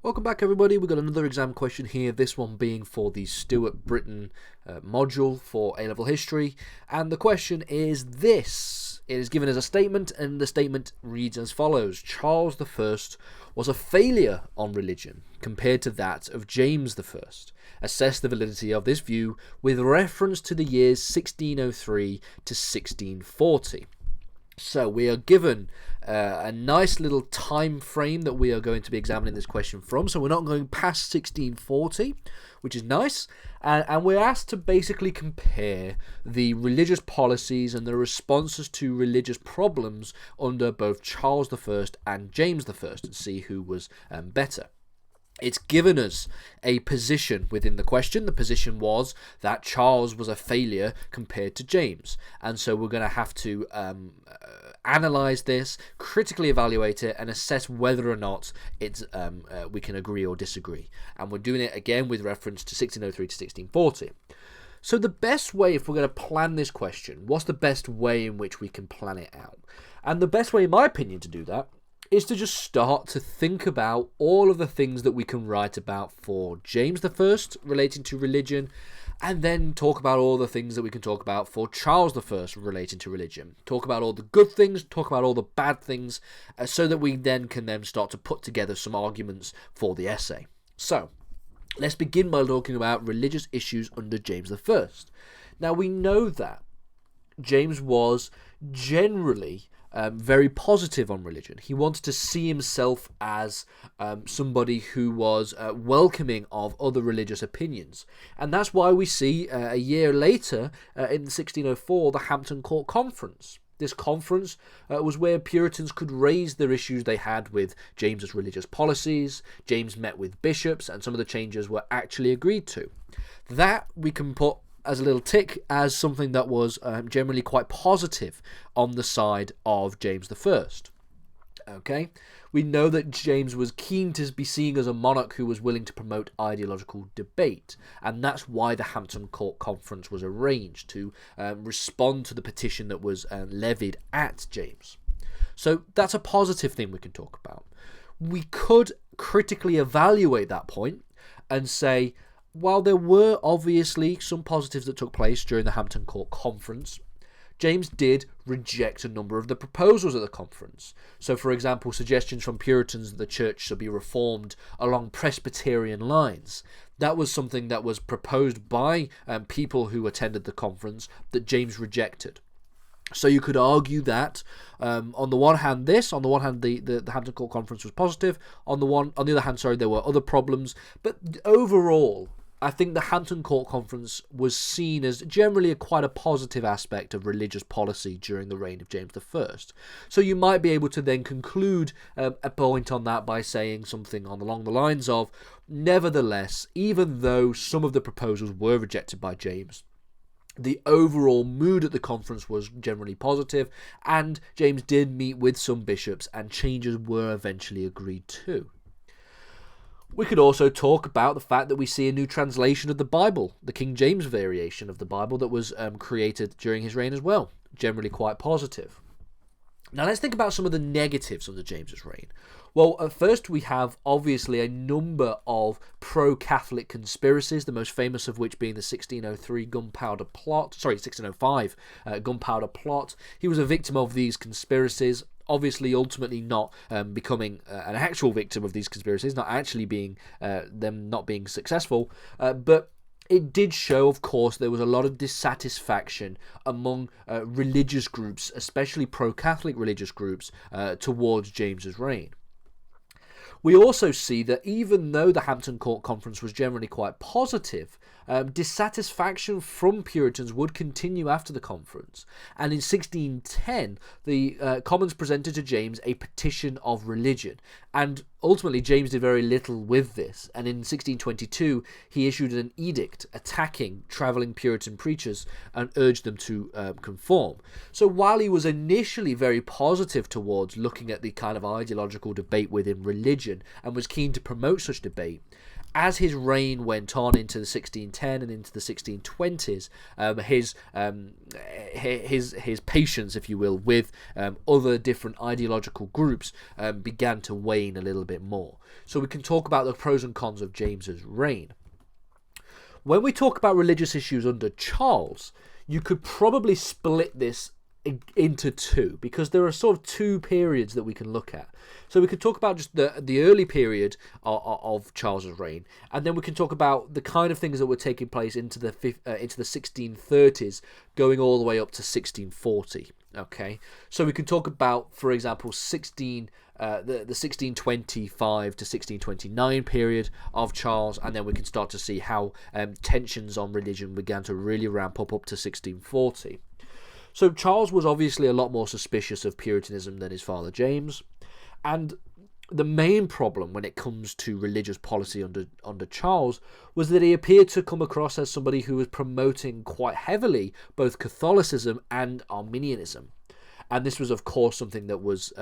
Welcome back, everybody. We've got another exam question here, this one being for the Stuart Britain module for A-level history. And the question is this. It is given as a statement, and the statement reads as follows. Charles I was a failure on religion compared to that of James I. Assess the validity of this view with reference to the years 1603 to 1640. So we are given a nice little time frame that we are going to be examining this question from. So we're not going past 1640, which is nice. And we're asked to basically compare the religious policies and the responses to religious problems under both Charles I and James I and see who was better. It's given us a position within the question. The position was that Charles was a failure compared to James. And so we're going to have to analyse this, critically evaluate it, and assess whether or not it's we can agree or disagree. And we're doing it again with reference to 1603 to 1640. So the best way, if we're going to plan this question, what's the best way in which we can plan it out? And the best way, in my opinion, to do that is to just start to think about all of the things that we can write about for James I relating to religion, and then talk about all the things that we can talk about for Charles I relating to religion. Talk about all the good things, talk about all the bad things, so that we then can start to put together some arguments for the essay. So, let's begin by talking about religious issues under James I. Now, we know that James was generally very positive on religion. He wanted to see himself as somebody who was welcoming of other religious opinions. And that's why we see a year later, in 1604, the Hampton Court Conference. This conference was where Puritans could raise their issues they had with James's religious policies. James met with bishops, and some of the changes were actually agreed to. That we can put as a little tick as something that was generally quite positive on the side of James I. Okay, we know that James was keen to be seen as a monarch who was willing to promote ideological debate, and that's why the Hampton Court Conference was arranged, to respond to the petition that was levied at James. So that's a positive thing we can talk about. We could critically evaluate that point and say, while there were obviously some positives that took place during the Hampton Court Conference, James did reject a number of the proposals at the conference. So, for example, suggestions from Puritans that the church should be reformed along Presbyterian lines. That was something that was proposed by people who attended the conference that James rejected. So you could argue that on the one hand the Hampton Court Conference was positive. On the other hand, there were other problems. But overall, I think the Hampton Court Conference was seen as generally quite a positive aspect of religious policy during the reign of James I. So you might be able to then conclude a point on that by saying something along the lines of, nevertheless, even though some of the proposals were rejected by James, the overall mood at the conference was generally positive, and James did meet with some bishops, and changes were eventually agreed to. We could also talk about the fact that we see a new translation of the Bible, the King James variation of the Bible that was created during his reign as well, generally quite positive. Now let's think about some of the negatives of the James's reign. Well, at first we have obviously a number of pro-Catholic conspiracies, the most famous of which being the 1605 gunpowder plot. He was a victim of these conspiracies, obviously ultimately not becoming an actual victim of these conspiracies, not actually being them not being successful, but it did show, of course, there was a lot of dissatisfaction among religious groups, especially pro-Catholic religious groups, towards James's reign. We also see that even though the Hampton Court Conference was generally quite positive, dissatisfaction from Puritans would continue after the conference. And in 1610, the Commons presented to James a petition of religion. And ultimately, James did very little with this. And in 1622, he issued an edict attacking travelling Puritan preachers and urged them to conform. So while he was initially very positive towards looking at the kind of ideological debate within religion and was keen to promote such debate, as his reign went on into the 1610 and into the 1620s, his patience, if you will, with other different ideological groups began to wane a little bit more. So we can talk about the pros and cons of James's reign. When we talk about religious issues under Charles, you could probably split this into two, because there are sort of two periods that we can look at. So we could talk about just the early period of Charles's reign, and then we can talk about the kind of things that were taking place into the 1630s, going all the way up to 1640. Okay, so we can talk about, for example, the 1625 to 1629 period of Charles, and then we can start to see how tensions on religion began to really ramp up to 1640. So Charles was obviously a lot more suspicious of Puritanism than his father James, and the main problem when it comes to religious policy under Charles was that he appeared to come across as somebody who was promoting quite heavily both Catholicism and Arminianism. And this was, of course, something that was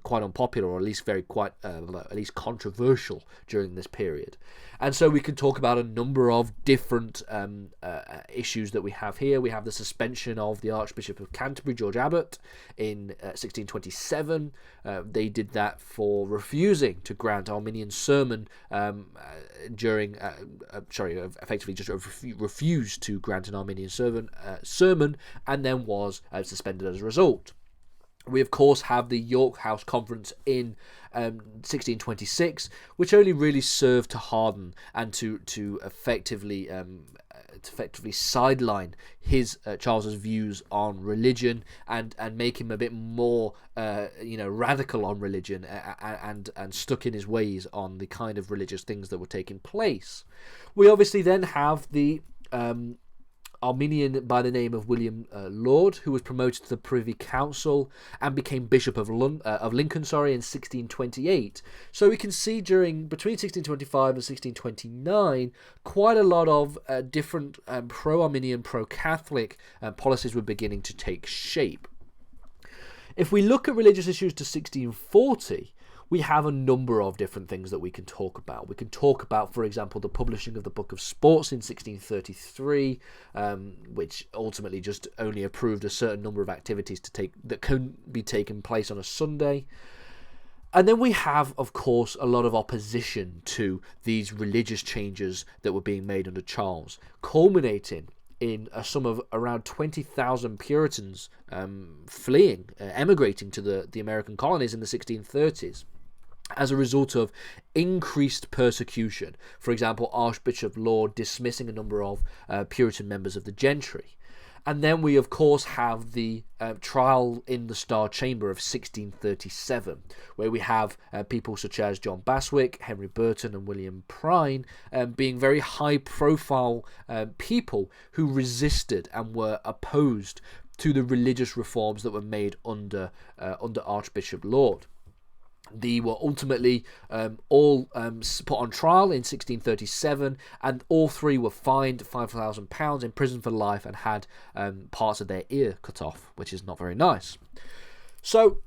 quite unpopular, or at least at least controversial during this period. And so we can talk about a number of different issues that we have here. We have the suspension of the Archbishop of Canterbury, George Abbot, in 1627. They did that for refusing to grant Arminian sermon effectively just refused to grant an Arminian sermon, and then was suspended as a result. We, of course, have the York House Conference in 1626, which only really served to harden and to effectively sideline his Charles's views on religion and make him a bit more radical on religion and stuck in his ways on the kind of religious things that were taking place. We obviously then have the Arminian by the name of William Laud, who was promoted to the Privy Council and became Bishop of Lincoln, in 1628. So we can see between 1625 and 1629, quite a lot of different pro-Arminian, pro-Catholic policies were beginning to take shape. If we look at religious issues to 1640, we have a number of different things that we can talk about. We can talk about, for example, the publishing of the Book of Sports in 1633, which ultimately just only approved a certain number of activities that couldn't be taken place on a Sunday. And then we have, of course, a lot of opposition to these religious changes that were being made under Charles, culminating in a sum of around 20,000 Puritans emigrating to the American colonies in the 1630s. As a result of increased persecution. For example, Archbishop Laud dismissing a number of Puritan members of the gentry. And then we, of course, have the trial in the Star Chamber of 1637, where we have people such as John Baswick, Henry Burton, and William Prine being very high-profile people who resisted and were opposed to the religious reforms that were made under Archbishop Laud. They were ultimately all put on trial in 1637, and all three were fined £5,000, imprisoned for life, and had parts of their ear cut off, which is not very nice. So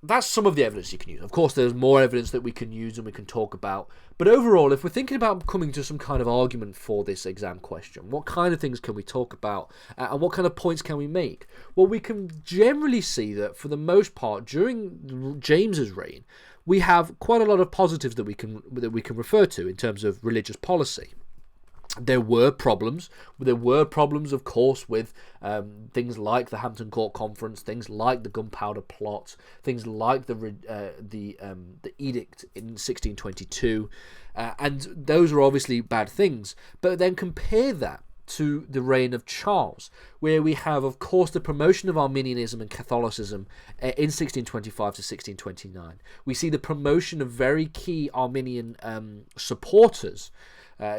that's some of the evidence you can use. Of course, there's more evidence that we can use and we can talk about. But overall, if we're thinking about coming to some kind of argument for this exam question, what kind of things can we talk about and what kind of points can we make? Well, we can generally see that for the most part, during James's reign, we have quite a lot of positives that we can refer to in terms of religious policy. There were problems, of course, with things like the Hampton Court Conference, things like the Gunpowder Plot, things like the edict in 1622, and those are obviously bad things. But then compare that to the reign of Charles, where we have, of course, the promotion of Arminianism and Catholicism in 1625 to 1629. We see the promotion of very key Arminian supporters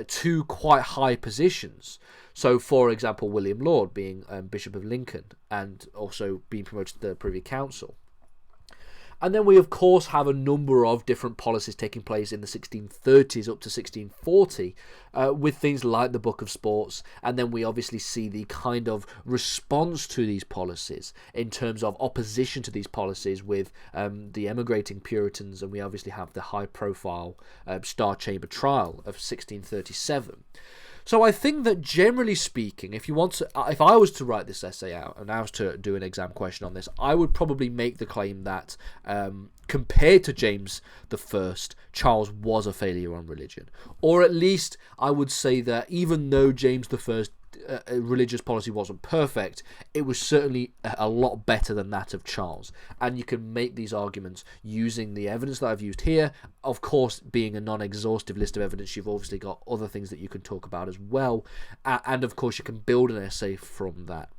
to quite high positions. So, for example, William Laud being Bishop of Lincoln and also being promoted to the Privy Council. And then we, of course, have a number of different policies taking place in the 1630s up to 1640 with things like the Book of Sports. And then we obviously see the kind of response to these policies in terms of opposition to these policies with the emigrating Puritans. And we obviously have the high-profile Star Chamber trial of 1637. So I think that generally speaking, if I was to write this essay out and I was to do an exam question on this, I would probably make the claim that compared to James I, Charles was a failure on religion. Or at least I would say that even though James I religious policy wasn't perfect, it was certainly a lot better than that of Charles. And you can make these arguments using the evidence that I've used here. Of course, being a non-exhaustive list of evidence, you've obviously got other things that you can talk about as well. And of course, you can build an essay from that.